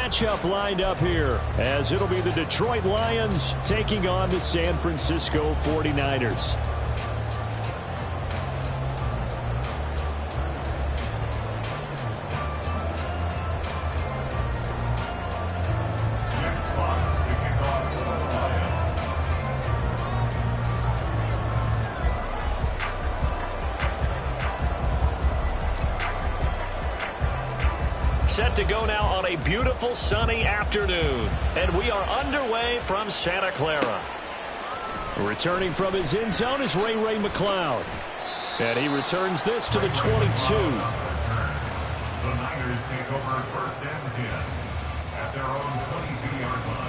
matchup lined up here, as it'll be the Detroit Lions taking on the San Francisco 49ers. Set to go now on a beautiful sunny afternoon. And we are underway from Santa Clara. Returning from his end zone is Ray McCloud. And he returns this to the 22. The Niners take over first and 10 at their own 22-yard line.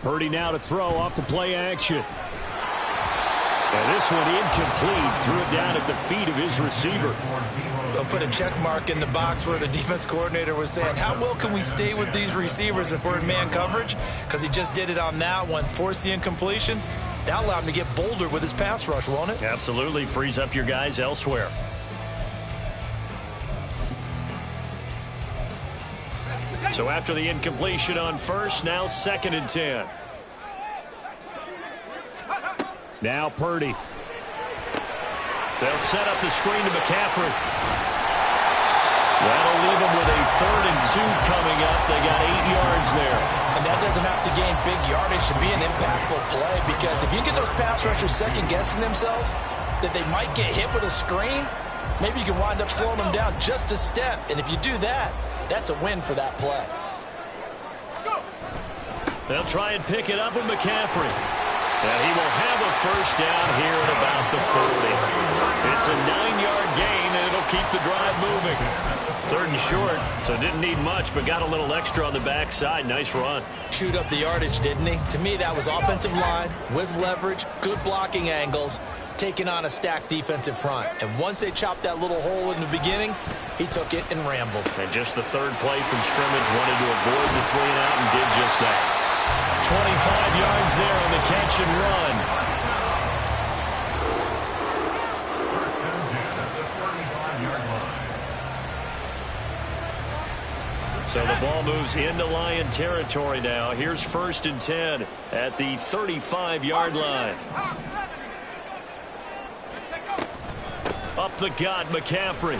Purdy now to throw off the play action. And this one incomplete. Threw it down at the feet of his receiver. They'll put a check mark in the box where the defense coordinator was saying, how well can we stay with these receivers if we're in man coverage? Because he just did it on that one. Force the incompletion. That'll allow him to get bolder with his pass rush, won't it? Absolutely. Frees up your guys elsewhere. So after the incompletion on first, now 2nd and 10. Now Purdy. They'll set up the screen to McCaffrey. That'll leave them with a 3rd and 2 coming up. They got 8 yards there. And that doesn't have to gain big yardage to be an impactful play, because if you get those pass rushers second-guessing themselves that they might get hit with a screen, maybe you can wind up slowing them down just a step. And if you do that, that's a win for that play. They'll try and pick it up with McCaffrey. And he will have a first down here at about the 40. It's a 9-yard gain, and it'll keep the drive moving. 3rd and short, so didn't need much, but got a little extra on the backside. Nice run. Chewed up the yardage, didn't he? To me, that was offensive line with leverage, good blocking angles, taking on a stacked defensive front. And once they chopped that little hole in the beginning, he took it and rambled. And just the 3rd play from scrimmage, wanted to avoid the 3-and-out and did just that. 25 yards there on the catch and run. First and 10 at the 35-yard line. So the ball moves into Lion territory now. Here's 1st and 10 at the 35-yard line. Up the gut, McCaffrey.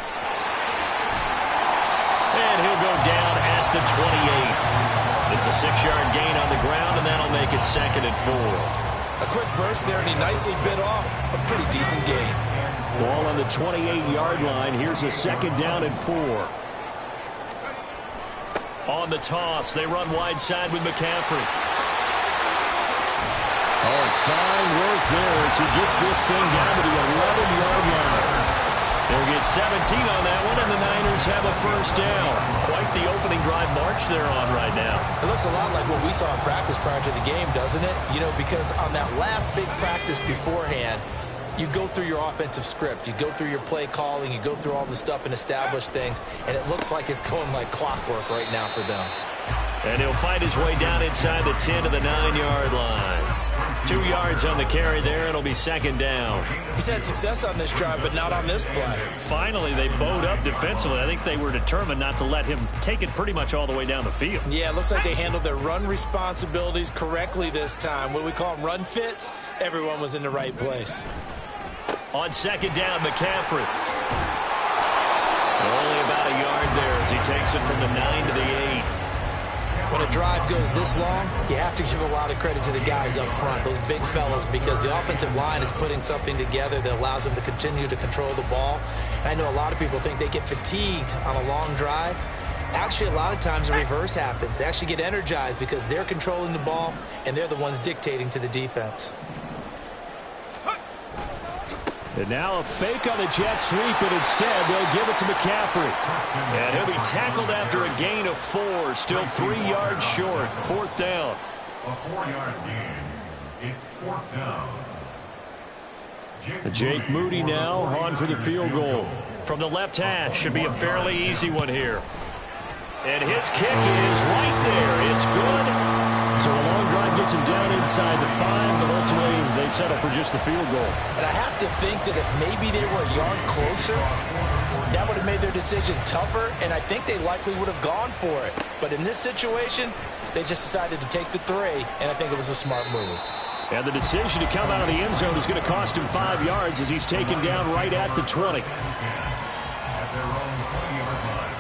And he'll go down at the 28. It's a 6-yard gain on the ground, and that'll make it 2nd and 4. A quick burst there, and he nicely bit off a pretty decent gain. Ball on the 28-yard line. Here's a 2nd down and 4. On the toss, they run wide side with McCaffrey. Oh, fine work there as he gets this thing down to the 11-yard line. They'll get 17 on that one, and the Niners have a first down. Quite the opening drive march they're on right now. It looks a lot like what we saw in practice prior to the game, doesn't it? You know, because on that last big practice beforehand, you go through your offensive script. You go through your play calling. You go through all the stuff and establish things, and it looks like it's going like clockwork right now for them. And he'll find his way down inside the 10 to the 9-yard line. 2 yards on the carry there. It'll be 2nd down. He's had success on this drive, but not on this play. Finally, they bowed up defensively. I think they were determined not to let him take it pretty much all the way down the field. Yeah, it looks like they handled their run responsibilities correctly this time. What we call them run fits, everyone was in the right place. On 2nd down, McCaffrey. Only about a yard there as he takes it from the 9 to the 8. When a drive goes this long, you have to give a lot of credit to the guys up front, those big fellas, because the offensive line is putting something together that allows them to continue to control the ball. And I know a lot of people think they get fatigued on a long drive. Actually, a lot of times the reverse happens. They actually get energized because they're controlling the ball, and they're the ones dictating to the defense. And now a fake on the jet sweep, but instead they'll give it to McCaffrey. And he'll be tackled after a gain of 4, still 3 yards short. 4th down. A 4-yard gain. It's 4th down. Jake Moody now on for the field goal. from the left hash. Should be a fairly easy one here. And his kick is right there. It's good. So a long drive gets him down inside the 5, but ultimately they settle for just the field goal. And I have to think that if maybe they were a yard closer, that would have made their decision tougher, and I think they likely would have gone for it. But in this situation, they just decided to take the 3, and I think it was a smart move. And the decision to come out of the end zone is going to cost him 5 yards as he's taken down right at the 20. At their own 20-yard line.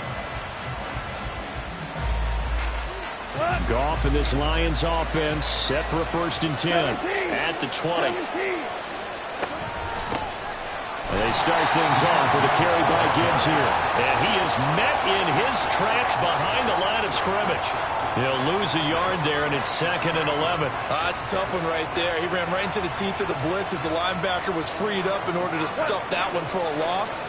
Goff and this Lions offense set for a 1st and 10 at the 20. And they start things off with a carry by Gibbs here. And he is met in his tracks behind the line of scrimmage. He'll lose a yard there, and it's 2nd and 11. That's a tough one right there. He ran right into the teeth of the blitz as the linebacker was freed up in order to stuff that one for a loss.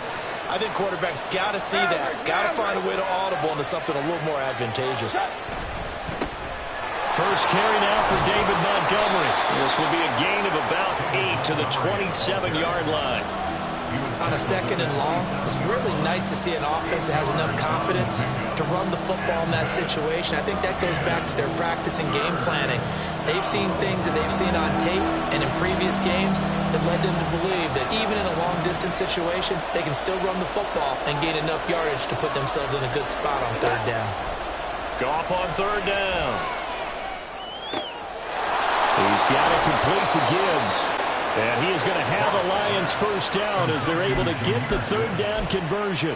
I think quarterbacks got to see that. Got to find a way to audible into something a little more advantageous. First carry now for David Montgomery. This will be a gain of about 8 to the 27-yard line. On a 2nd and long, it's really nice to see an offense that has enough confidence to run the football in that situation. I think that goes back to their practice and game planning. They've seen things that they've seen on tape and in previous games that led them to believe that even in a long-distance situation, they can still run the football and gain enough yardage to put themselves in a good spot on 3rd down. Goff on 3rd down. He's got it complete to Gibbs. And he is going to have a Lions 1st down as they're able to get the 3rd down conversion.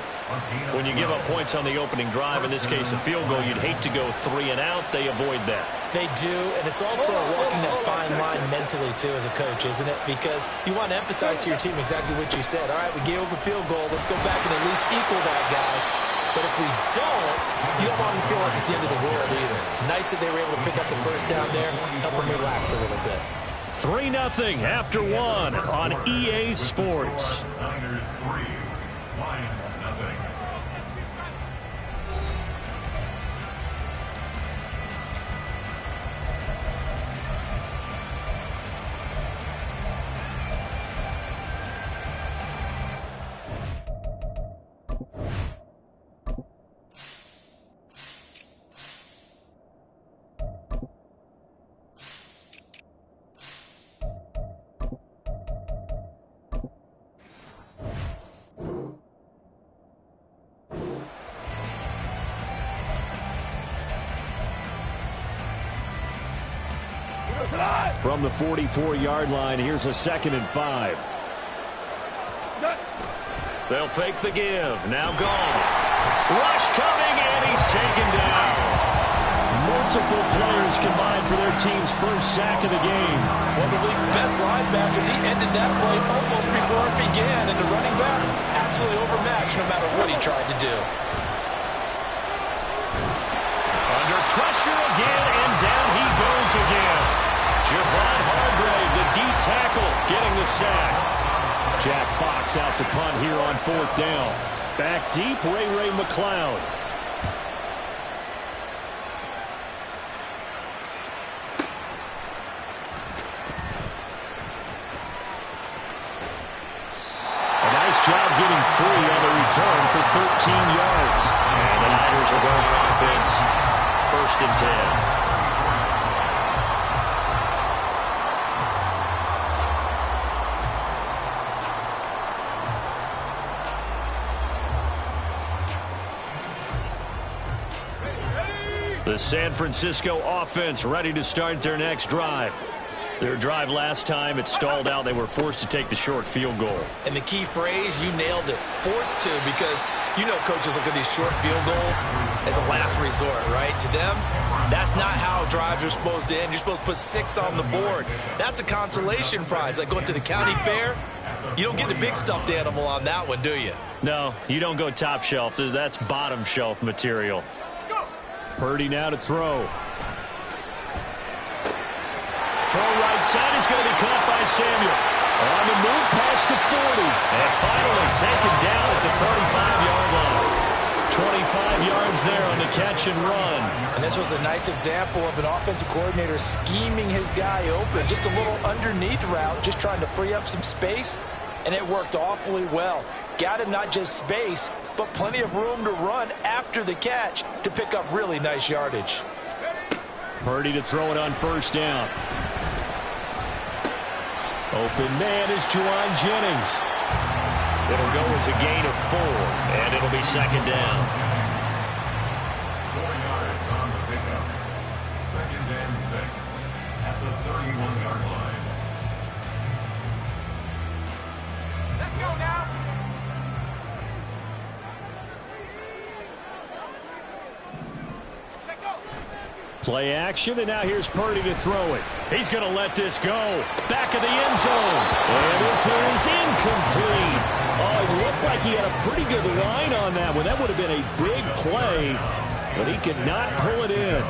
When you give up points on the opening drive, in this case a field goal, you'd hate to go 3 and out. They avoid that. They do, and it's also walking that fine line mentally, too, as a coach, isn't it? Because you want to emphasize to your team exactly what you said. All right, we gave up a field goal. Let's go back and at least equal that, guys. But if we don't, you don't want them to feel like it's the end of the world either. Nice that they were able to pick up the 1st down there, help them relax a little bit. 3-0 after 1 on EA Sports. Niners 3, Lions nothing. From the 44-yard line, here's a 2nd and 5. They'll fake the give. Now gone. Rush coming, and he's taken down. Multiple players combined for their team's 1st sack of the game. One of the league's best linebackers. He ended that play almost before it began, and the running back absolutely overmatched no matter what he tried to do. Under pressure again, and down he goes again. Javon Hargrave, the D-tackle, getting the sack. Jack Fox out to punt here on 4th down. Back deep, Ray McCloud. A nice job getting free on the return for 13 yards. And the Niners are going offense, 1st and 10. The San Francisco offense ready to start their next drive. Their drive last time, it stalled out. They were forced to take the short field goal. And the key phrase, you nailed it, forced to, because you know coaches look at these short field goals as a last resort, right? To them, that's not how drives are supposed to end. You're supposed to put 6 on the board. That's a consolation prize, like going to the county fair. You don't get the big stuffed animal on that one, do you? No, you don't go top shelf. That's bottom shelf material. Purdy now to throw. Throw right side is going to be caught by Samuel. On the move past the 40. And finally taken down at the 35-yard line. 25 yards there on the catch and run. And this was a nice example of an offensive coordinator scheming his guy open. Just a little underneath route, just trying to free up some space, and it worked awfully well. got him not just space, but plenty of room to run after the catch to pick up really nice yardage. Purdy to throw it on first down. Open man is Juwan Jennings. It'll go as a gain of 4, and it'll be second down. 4 yards on the pickup. 2nd and 6 at the 31-yard line. Let's go now. Play action, and now here's Purdy to throw it. He's going to let this go. Back of the end zone. And this is incomplete. Oh, it looked like he had a pretty good line on that one. That would have been a big play, but he could not pull it in.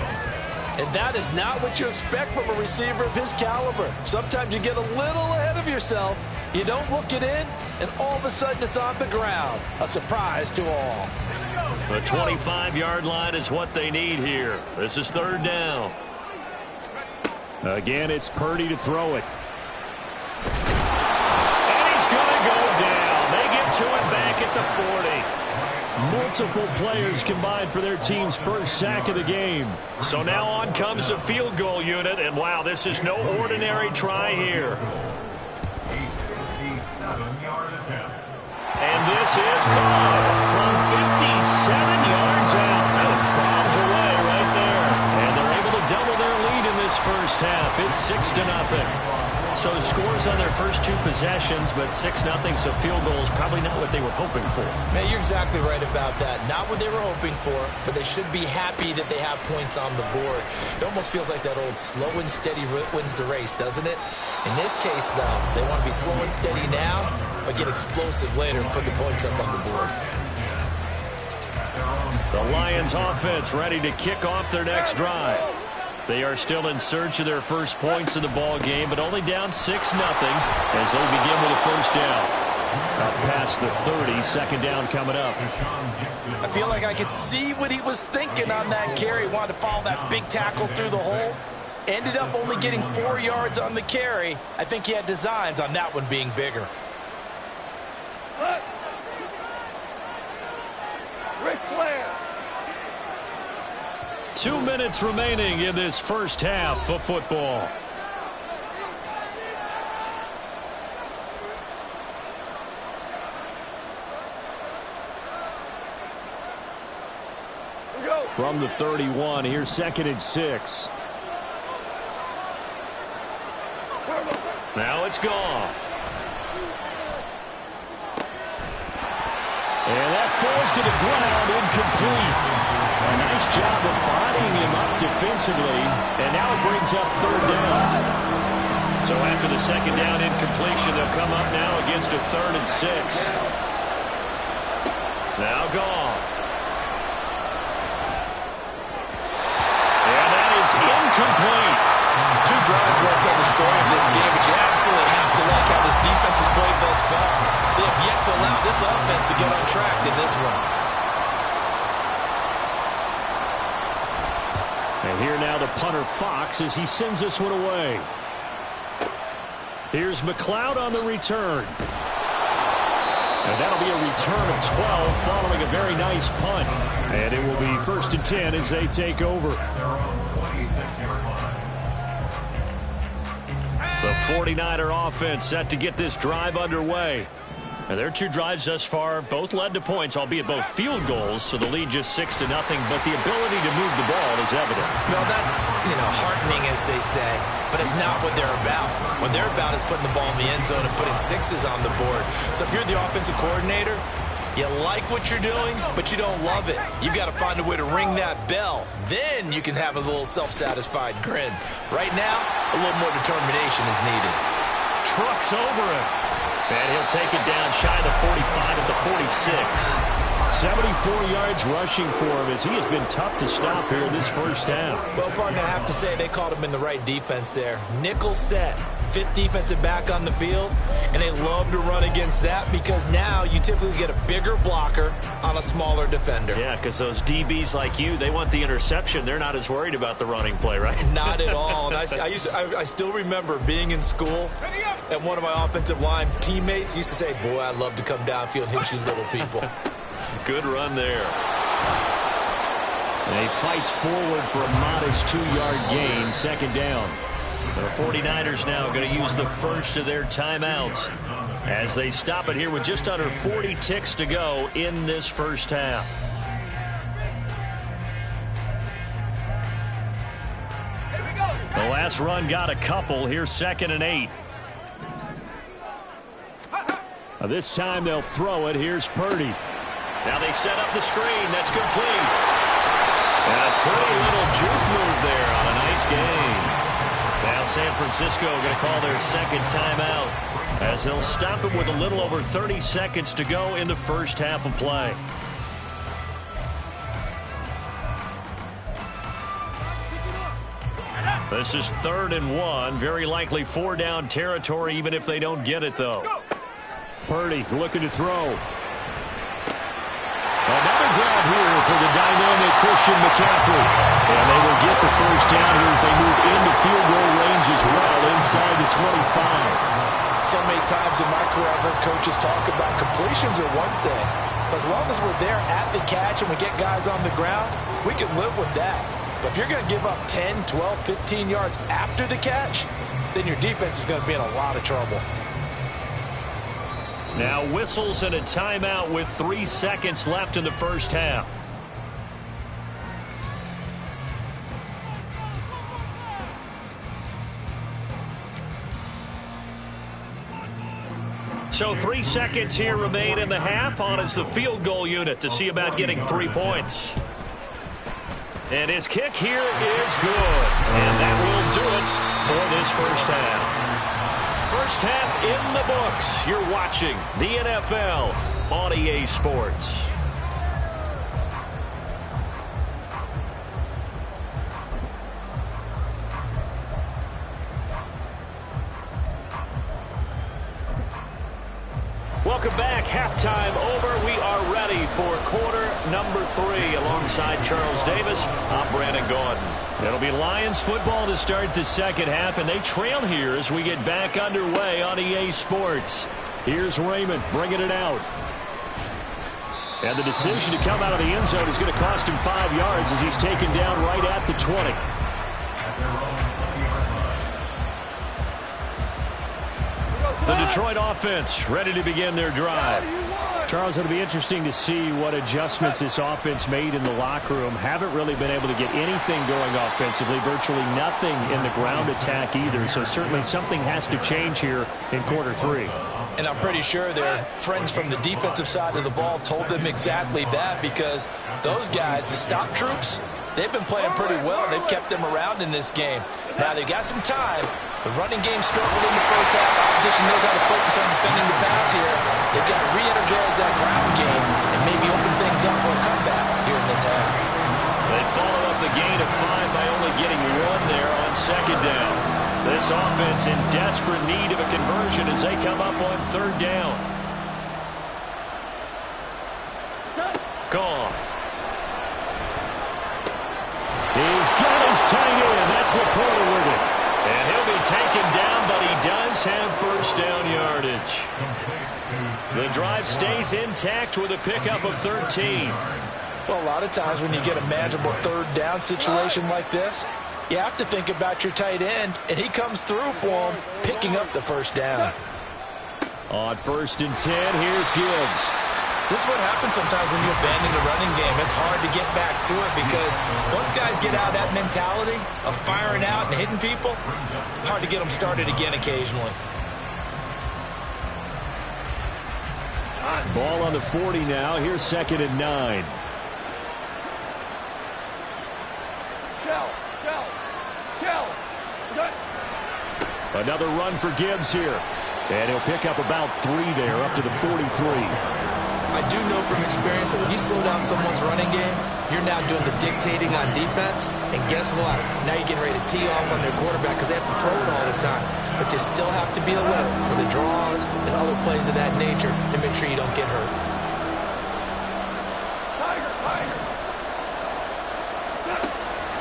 And that is not what you expect from a receiver of his caliber. Sometimes you get a little ahead of yourself. You don't look it in, and all of a sudden it's on the ground. A surprise to all. The 25-yard line is what they need here. This is 3rd down. Again, it's Purdy to throw it. And he's going to go down. They get to it back at the 40. Multiple players combined for their team's first sack of the game. So now on comes the field goal unit, and wow, this is no ordinary try here. A 57-yard attempt. And this is gone from 57 yards out. That was bombs away right there. And they're able to double their lead in this first half. It's 6-0. So scores on their first 2 possessions, but 6-0, so field goal is probably not what they were hoping for. Man, you're exactly right about that. Not what they were hoping for, but they should be happy that they have points on the board. It almost feels like that old slow and steady wins the race, doesn't it? In this case, though, they want to be slow and steady now, but get explosive later and put the points up on the board. The Lions offense ready to kick off their next drive. They are still in search of their first points in the ball game, but only down 6-0 as they begin with a first down. Up past the 30, second down coming up. I feel like I could see what he was thinking on that carry. Wanted to follow that big tackle through the hole. Ended up only getting 4 yards on the carry. I think he had designs on that one being bigger. Ric Flair. 2 minutes remaining in this first half of football. From the 31, here's 2nd and 6. Now it's Goff. And that falls to the ground, incomplete. A nice job of bodying him up defensively, and now it brings up 3rd down. So after the second down incompletion, they'll come up now against a 3rd and 6. Now Goff. And that is incomplete. 2 drives won't tell the story of this game, but you absolutely have to like how this defense has played thus far. They have yet to allow this offense to get on track in this one. And here now the punter Fox as he sends this one away. Here's McLeod on the return. And that'll be a return of 12 following a very nice punt. And it will be 1st and 10 as they take over. The 49er offense set to get this drive underway. And their 2 drives thus far both led to points, albeit both field goals, so the lead just 6-0, but the ability to move the ball is evident. Well, that's, heartening, as they say, but it's not what they're about. What they're about is putting the ball in the end zone and putting 6s on the board. So if you're the offensive coordinator, you like what you're doing, but you don't love it. You've got to find a way to ring that bell. Then you can have a little self-satisfied grin. Right now, a little more determination is needed. Trucks over him. And he'll take it down shy of the 45 at the 46. 74 yards rushing for him as he has been tough to stop here in this first half. Well, partner, I have to say they called him in the right defense there. Nickel set. fifth defensive back on the field, and they love to run against that because now you typically get a bigger blocker on a smaller defender. Yeah, because those DBs like you, they want the interception. They're not as worried about the running play, right? Not at all. And I still remember being in school, and one of my offensive line teammates used to say, boy, I'd love to come downfield and hit you little people. Good run there. And he fights forward for a modest 2-yard gain, second down. The 49ers now going to use the first of their timeouts as they stop it here with just under 40 ticks to go in this first half. The last run got a couple. Here's 2nd and 8. This time they'll throw it. Here's Purdy. Now they set up the screen. That's complete. And a pretty little juke move there on a nice game. Now San Francisco going to call their second timeout as they'll stop it with a little over 30 seconds to go in the first half of play. This is 3rd and 1. Very likely 4-down territory even if they don't get it, though. Purdy looking to throw. Another grab here for the dynamic Christian McCaffrey. And they will get the first down here as they move into field goal range as well inside the 25. So many times in my career I've heard coaches talk about completions are one thing. But as long as we're there at the catch and we get guys on the ground, we can live with that. But if you're going to give up 10, 12, 15 yards after the catch, then your defense is going to be in a lot of trouble. Now whistles and a timeout with 3 seconds left in the first half. So 3 seconds here remain in the half. On is the field goal unit to see about getting 3 points. And his kick here is good. And that will do it for this first half. First half in the books. You're watching the NFL on EA Sports. Welcome back. Halftime over. We are ready for quarter number 3 alongside Charles Davis. I'm Brandon Gordon. It'll be Lions football to start the second half, and they trail here as we get back underway on EA Sports. Here's Raymond bringing it out. And the decision to come out of the end zone is going to cost him 5 yards as he's taken down right at the 20. The Detroit offense ready to begin their drive. Charles, it'll be interesting to see what adjustments this offense made in the locker room. Haven't really been able to get anything going offensively, virtually nothing in the ground attack either. So certainly something has to change here in quarter 3. And I'm pretty sure their friends from the defensive side of the ball told them exactly that, because those guys, the stop troops, they've been playing pretty well. They've kept them around in this game. Now they've got some time. The running game struggled in the first half. Opposition knows how to focus on defending the pass here. They've got to re-energize that ground game and maybe open things up for a comeback here in this half. They follow up the gain of 5 by only getting 1 there on second down. This offense in desperate need of a conversion as they come up on 3rd down. Gone. He's got his tight end. That's Laporta with it. And he'll be taken down, but he does have first down yardage. The drive stays intact with a pickup of 13. Well, a lot of times when you get a manageable 3rd down situation like this, you have to think about your tight end, and he comes through for him, picking up the first down. On 1st and 10, here's Gibbs. This is what happens sometimes when you abandon the running game. It's hard to get back to it because once guys get out of that mentality of firing out and hitting people, hard to get them started again occasionally. Ball on the 40 now. Here's 2nd and 9. Another run for Gibbs here. And he'll pick up about 3 there, up to the 43. I I do know from experience that when you slow down someone's running game, you're now doing the dictating on defense. And guess what? Now you're getting ready to tee off on their quarterback because they have to throw it all the time. But you still have to be alert for the draws and other plays of that nature to make sure you don't get hurt.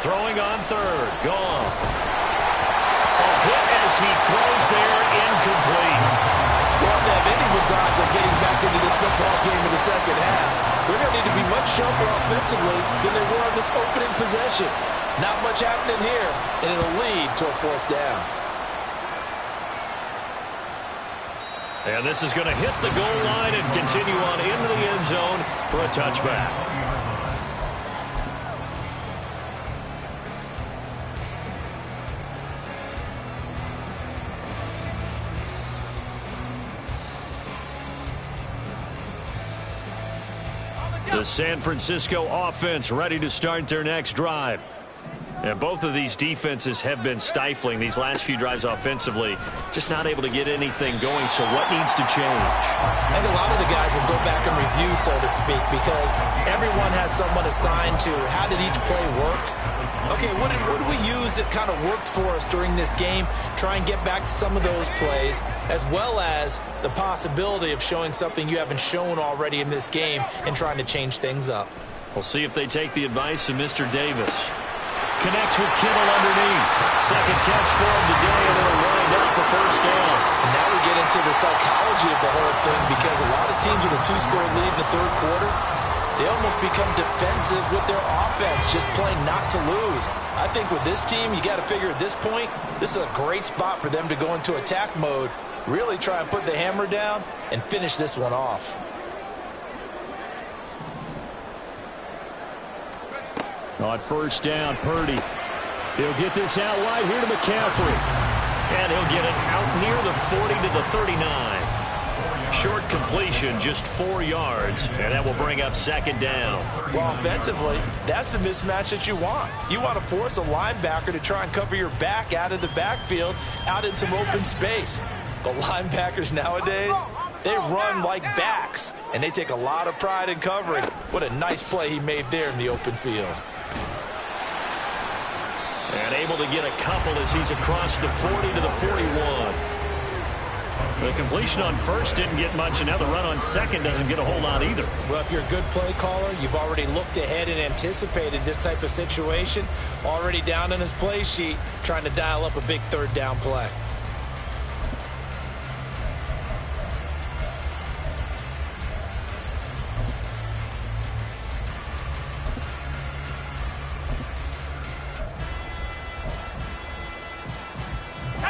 Throwing on third. Goff. A hit as he throws there, incomplete. Well, they have any designs of getting back into this football game in the second half. They're going to need to be much sharper offensively than they were on this opening possession. Not much happening here, and it'll lead to a fourth down. And this is going to hit the goal line and continue on into the end zone for a touchback. The San Francisco offense ready to start their next drive. And both of these defenses have been stifling these last few drives offensively. Just not able to get anything going, so what needs to change? I think a lot of the guys will go back and review, so to speak, because everyone has someone assigned to how did each play work. Okay, what did we use that kind of worked for us during this game? Try and get back to some of those plays, as well as the possibility of showing something you haven't shown already in this game and trying to change things up. We'll see if they take the advice of Mr. Davis. Connects with Kittle underneath. Second catch for him today, and it'll wind up the first down. And now we get into the psychology of the whole thing, because a lot of teams with a two-score lead in the third quarter, they almost become defensive with their offense, just playing not to lose. I think with this team, you got to figure at this point, this is a great spot for them to go into attack mode, really try and put the hammer down and finish this one off. On first down, Purdy. He'll get this out wide here to McCaffrey. And he'll get it out near the 40 to the 39. Short completion, just 4 yards, and that will bring up second down. Well, offensively, that's the mismatch that you want. You want to force a linebacker to try and cover your back out of the backfield, out in some open space. But linebackers nowadays, they run like backs, and they take a lot of pride in covering. What a nice play he made there in the open field. And able to get a couple as he's across the 40 to the 41. The completion on first didn't get much, and now the run on second doesn't get a whole lot either. Well, if you're a good play caller, you've already looked ahead and anticipated this type of situation. Already down on his play sheet, trying to dial up a big third down play.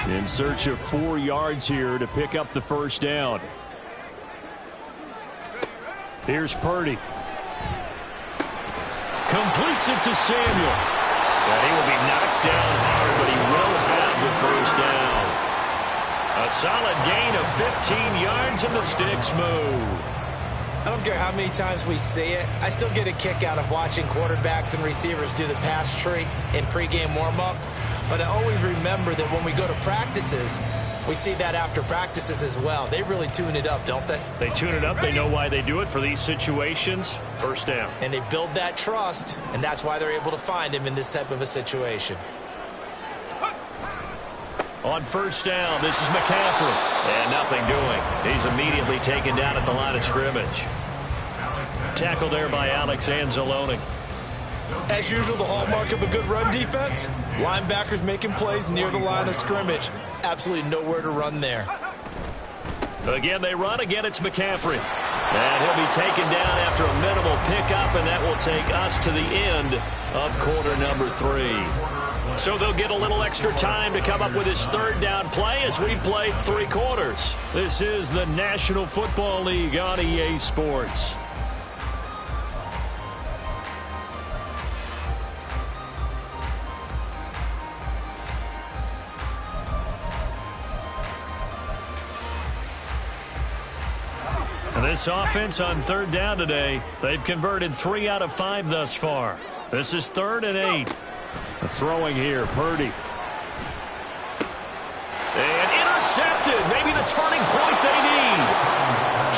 In search of 4 yards here to pick up the first down. Here's Purdy. Completes it to Samuel. And he will be knocked down hard, but he will have the first down. A solid gain of 15 yards, and the sticks move. I don't care how many times we see it. I still get a kick out of watching quarterbacks and receivers do the pass tree in pregame warm-up. But I always remember that when we go to practices, we see that after practices as well. They really tune it up, don't they? They tune it up. They know why they do it for these situations. First down. And they build that trust, and that's why they're able to find him in this type of a situation. On first down, this is McCaffrey. And nothing doing. He's immediately taken down at the line of scrimmage. Tackled there by Alex Anzalone. As usual, the hallmark of a good run defense, linebackers making plays near the line of scrimmage. Absolutely nowhere to run there. Again, they run. Again, it's McCaffrey. And he'll be taken down after a minimal pickup, and that will take us to the end of quarter number 3. So they'll get a little extra time to come up with his third down play as we've played 3 quarters. This is the National Football League on EA Sports. This offense on third down today, they've converted 3 out of 5 thus far. This is 3rd and 8. Throwing here, Purdy. And intercepted. Maybe the turning point they need.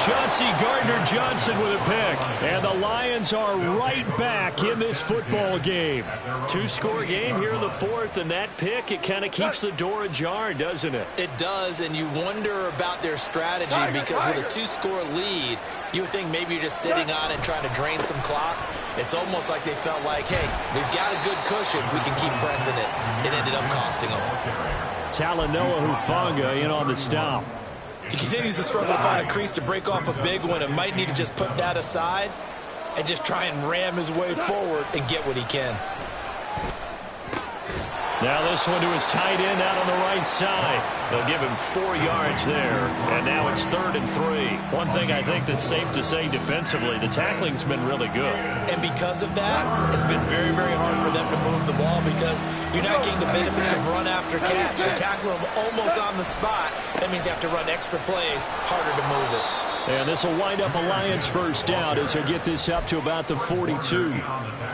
Chauncey Gardner-Johnson with a pick. And the Lions are right back in this football game. Two-score game here in the fourth, and that pick, it kind of keeps the door ajar, doesn't it? It does, and you wonder about their strategy because with a two-score lead, you would think maybe you're just sitting on it trying to drain some clock. It's almost like they felt like, hey, we've got a good cushion. We can keep pressing it. It ended up costing them. Talanoa Hufanga in on the stop. He continues to struggle to find a crease to break off a big one and might need to just put that aside and just try and ram his way forward and get what he can. Now this one to his tight end out on the right side. They'll give him 4 yards there, and now it's 3rd and 3. One thing I think that's safe to say defensively, the tackling's been really good. And because of that, it's been very, very hard for them to move the ball because you're not getting the benefits of run after catch. You tackle them almost on the spot. That means you have to run extra plays, harder to move it. And this will wind up a Lions first down as they get this up to about the 42.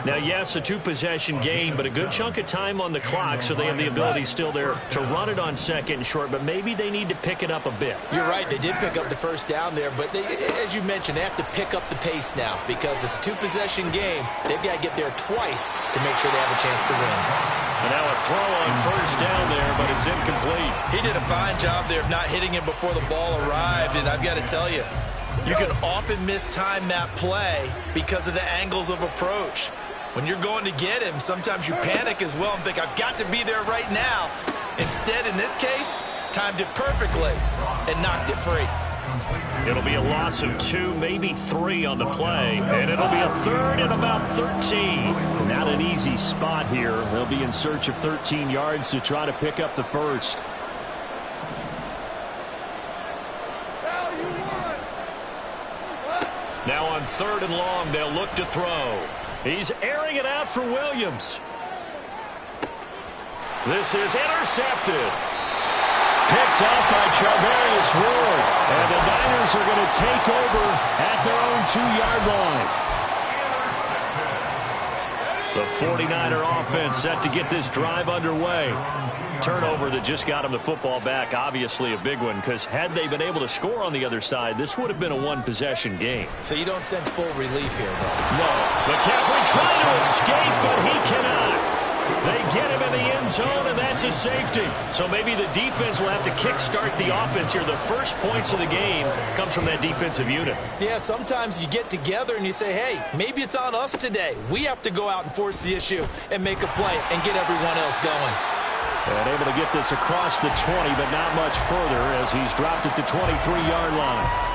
Now, yes, a two-possession game, but a good chunk of time on the clock, so they have the ability still there to run it on second and short, but maybe they need to pick it up a bit. You're right. They did pick up the first down there, but they, as you mentioned, they have to pick up the pace now because it's a two-possession game. They've got to get there twice to make sure they have a chance to win. And now a throw on first down there, but it's incomplete. He did a fine job there of not hitting him before the ball arrived, and I've got to tell you, you can often mistime that play because of the angles of approach. When you're going to get him, sometimes you panic as well and think, I've got to be there right now. Instead, in this case, timed it perfectly and knocked it free. It'll be a loss of 2, maybe 3 on the play, and it'll be a 3rd and about 13. Not an easy spot here. They'll be in search of 13 yards to try to pick up the first. Now on 3rd and long, they'll look to throw. He's airing it out for Williams. This is intercepted. Picked up by Charvarius Ward. And the Niners are going to take over at their own 2-yard line. The 49er offense set to get this drive underway. Turnover that just got him the football back, obviously a big one, because had they been able to score on the other side, this would have been a one-possession game. So you don't sense full relief here, though? No. McCaffrey trying to escape, but he cannot. They get him in the end zone, and that's a safety. So maybe the defense will have to kickstart the offense here. The first points of the game comes from that defensive unit. Yeah, sometimes you get together and you say, hey, maybe it's on us today. We have to go out and force the issue and make a play and get everyone else going. And able to get this across the 20, but not much further as he's dropped it to 23-yard line.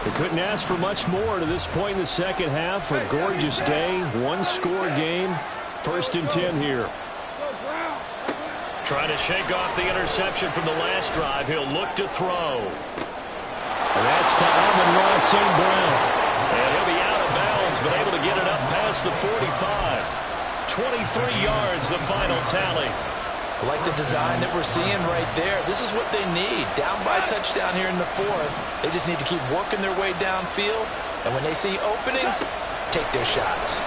They couldn't ask for much more to this point in the second half. A gorgeous day, one-score game. 1st and 10 here. Trying to shake off the interception from the last drive. He'll look to throw. And that's to Amon-Ra St. Brown. And he'll be out of bounds, but able to get it up past the 45. 23 yards, the final tally. I like the design that we're seeing right there. This is what they need. Down by a touchdown here in the 4th. They just need to keep working their way downfield. And when they see openings, take their shots.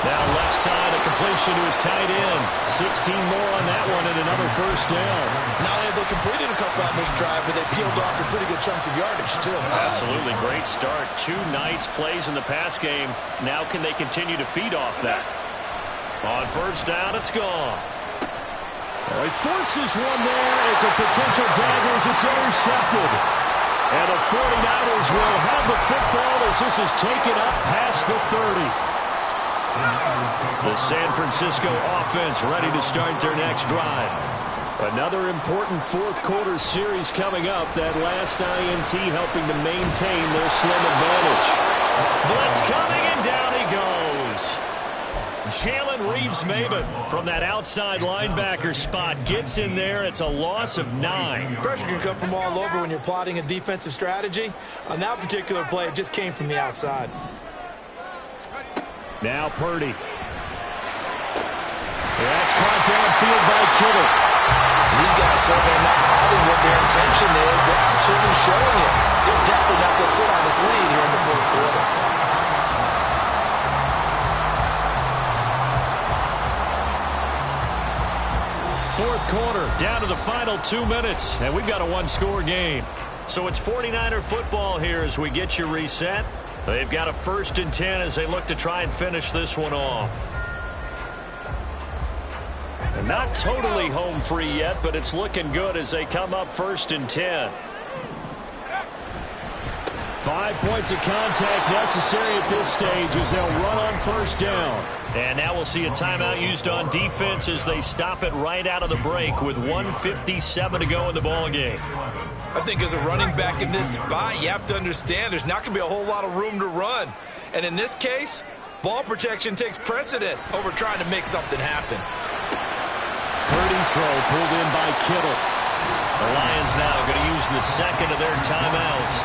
Now left side, a completion to his tight end. 16 more on that one and another first down. Not only have they completed a couple on this drive, but they peeled off some pretty good chunks of yardage, too. Absolutely. Great start. 2 nice plays in the pass game. Now can they continue to feed off that? On first down, it's gone. Well, he forces one there. It's a potential dagger as it's intercepted. And the 49ers will have the football as this is taken up past the 30. The San Francisco offense ready to start their next drive. Another important fourth-quarter series coming up. That last INT helping to maintain their slim advantage. Blitz coming, and down he goes. Jalen Reeves-Maybin from that outside linebacker spot gets in there. It's a loss of 9. Pressure can come from all over when you're plotting a defensive strategy. On that particular play, it just came from the outside. Now Purdy. That's caught downfield by Kittle. These guys certainly not hiding what their intention is. They're absolutely showing it. They're definitely not going to sit on this lead here in the 4th quarter. Fourth quarter, down to the Still 2 minutes, and we've got a one-score game. So it's 49er football here as we get you reset. They've got a 1st and 10 as they look to try and finish this one off. And not totally home free yet, but it's looking good as they come up 1st and 10. 5 points of contact necessary at this stage as they'll run on 1st down. And now we'll see a timeout used on defense as they stop it right out of the break with 1:57 to go in the ball game. I think as a running back in this spot, you have to understand there's not going to be a whole lot of room to run. And in this case, ball protection takes precedent over trying to make something happen. Purdy's throw pulled in by Kittle. The Lions now going to use the second of their timeouts.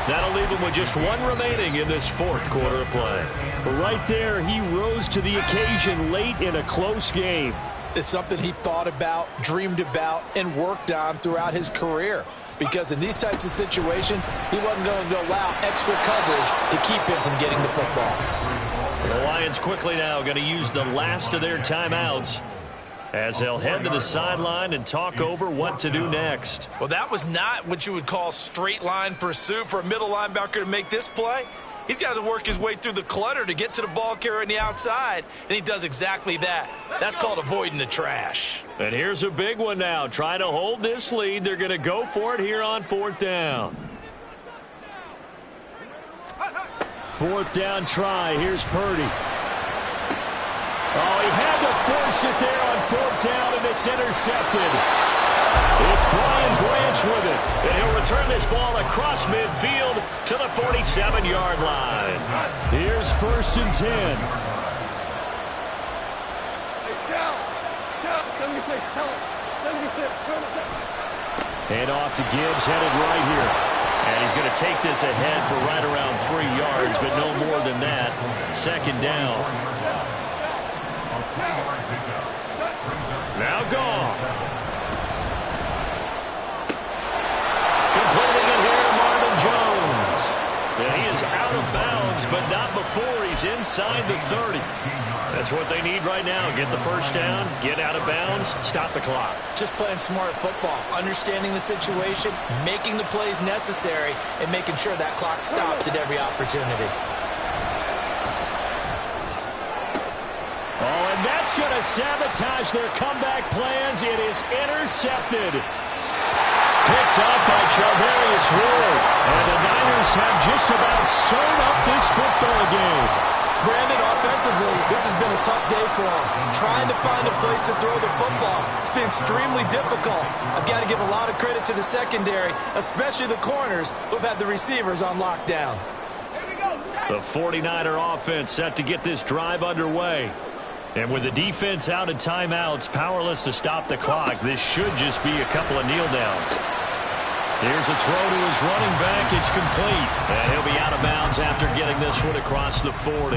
That'll leave them with just one remaining in this 4th quarter of play. Right there, he rose to the occasion late in a close game. It's something he thought about, dreamed about, and worked on throughout his career. Because in these types of situations, he wasn't going to allow extra coverage to keep him from getting the football. The Lions quickly now going to use the last of their timeouts as they'll head to the sideline and talk over what to do next. Well, that was not what you would call straight line pursuit for a middle linebacker to make this play. He's got to work his way through the clutter to get to the ball carrier on the outside, and he does exactly that. That's called avoiding the trash. And here's a big one now. Trying to hold this lead. They're going to go for it here on 4th down. 4th down try. Here's Purdy. Oh, he had to force it there on 4th down, and it's intercepted. It's Brian Branch with it, and he'll return this ball across midfield to the 47-yard line. Here's 1st and 10. Hand off to Gibbs, headed right here. And he's going to take this ahead for right around 3 yards, but no more than that. 2nd down. Now Goff. Completing it here to Marvin Jones. And he is out of bounds, but not before he's inside the 30. That's what they need right now. Get the 1st down, get out of bounds, stop the clock. Just playing smart football, understanding the situation, making the plays necessary, and making sure that clock stops at every opportunity. Oh, and that's going to sabotage their comeback plans. It is intercepted. Picked up by Charvarius Ward. And the Niners have just about sewn up this football game. Brandon, offensively, this has been a tough day for him. Trying to find a place to throw the football. It's been extremely difficult. I've got to give a lot of credit to the secondary, especially the corners who've had the receivers on lockdown. The 49er offense set to get this drive underway. And with the defense out of timeouts, powerless to stop the clock, this should just be a couple of kneel downs. Here's a throw to his running back. It's complete. And he'll be out of bounds after getting this one across the 40.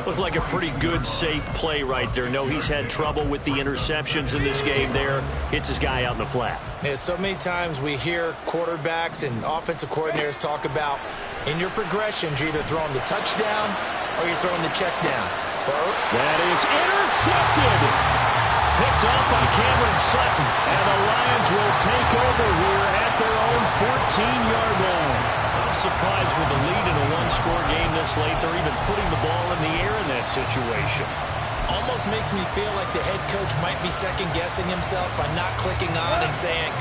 Looked like a pretty good, safe play right there. No, he's had trouble with the interceptions in this game there. Hits his guy out in the flat. Yeah, so many times we hear quarterbacks and offensive coordinators talk about in your progressions, you're either throwing the touchdown or you're throwing the check down. That is intercepted. Picked up by Cameron Sutton. And the Lions will take over here at their own 14-yard line. I'm surprised with the lead in a one-score game this late. They're even putting the ball in the air in that situation. Almost makes me feel like the head coach might be second-guessing himself by not clicking on and saying,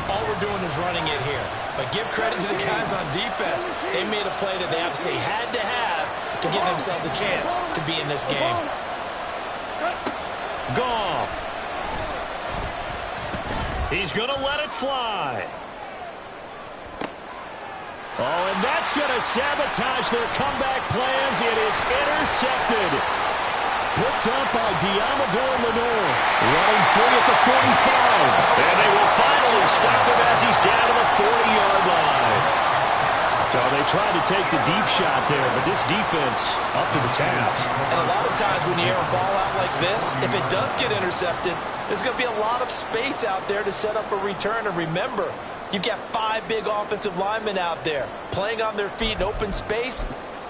all we're doing is running it here. But give credit to the guys on defense. They made a play that they absolutely had to have to give themselves a chance to be in this game. Goff. He's going to let it fly. Oh, and that's going to sabotage their comeback plans. It is intercepted. Picked up by Deommodore Lenoir. Running free at the 45. And they will finally stop him as he's down to the 40-yard line. So they tried to take the deep shot there, but this defense up to the task. And a lot of times when you air a ball out like this, if it does get intercepted, there's going to be a lot of space out there to set up a return. And remember, you've got 5 big offensive linemen out there playing on their feet in open space.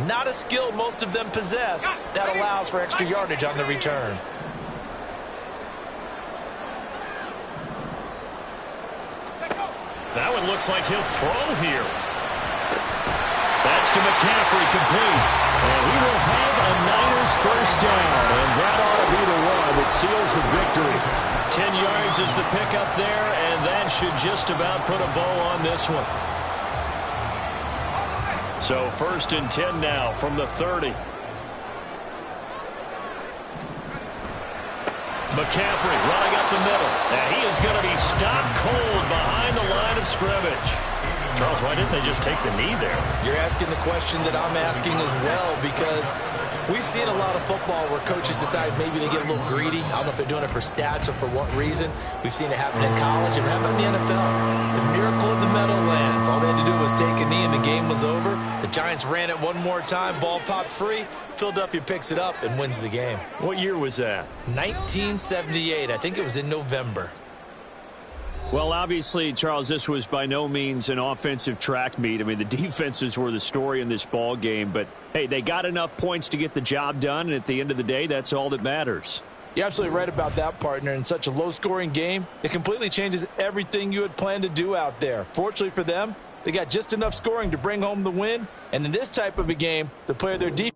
Not a skill most of them possess that allows for extra yardage on the return. That one looks like he'll throw here. That's to McCaffrey, complete. And he will have a Niners first down, and that ought to be the one that seals the victory. 10 yards is the pickup there, and that should just about put a bow on this one. So 1st and 10 now from the 30. McCaffrey running up the middle. And he is going to be stopped cold behind the line of scrimmage. Charles, why didn't they just take the knee there? You're asking the question that I'm asking as well, because we've seen a lot of football where coaches decide maybe they get a little greedy. I don't know if they're doing it for stats or for what reason. We've seen it happen in college and happen in the NFL. The miracle in the Meadowlands. All they had to do was take a knee and the game was over. The Giants ran it one more time. Ball popped free. Philadelphia picks it up and wins the game. What year was that? 1978. I think it was in November. Well, obviously, Charles, this was by no means an offensive track meet. I mean, the defenses were the story in this ball game. But, hey, they got enough points to get the job done, and at the end of the day, that's all that matters. You're absolutely right about that, partner. In such a low-scoring game, it completely changes everything you had planned to do out there. Fortunately for them, they got just enough scoring to bring home the win. And in this type of a game, the player their defense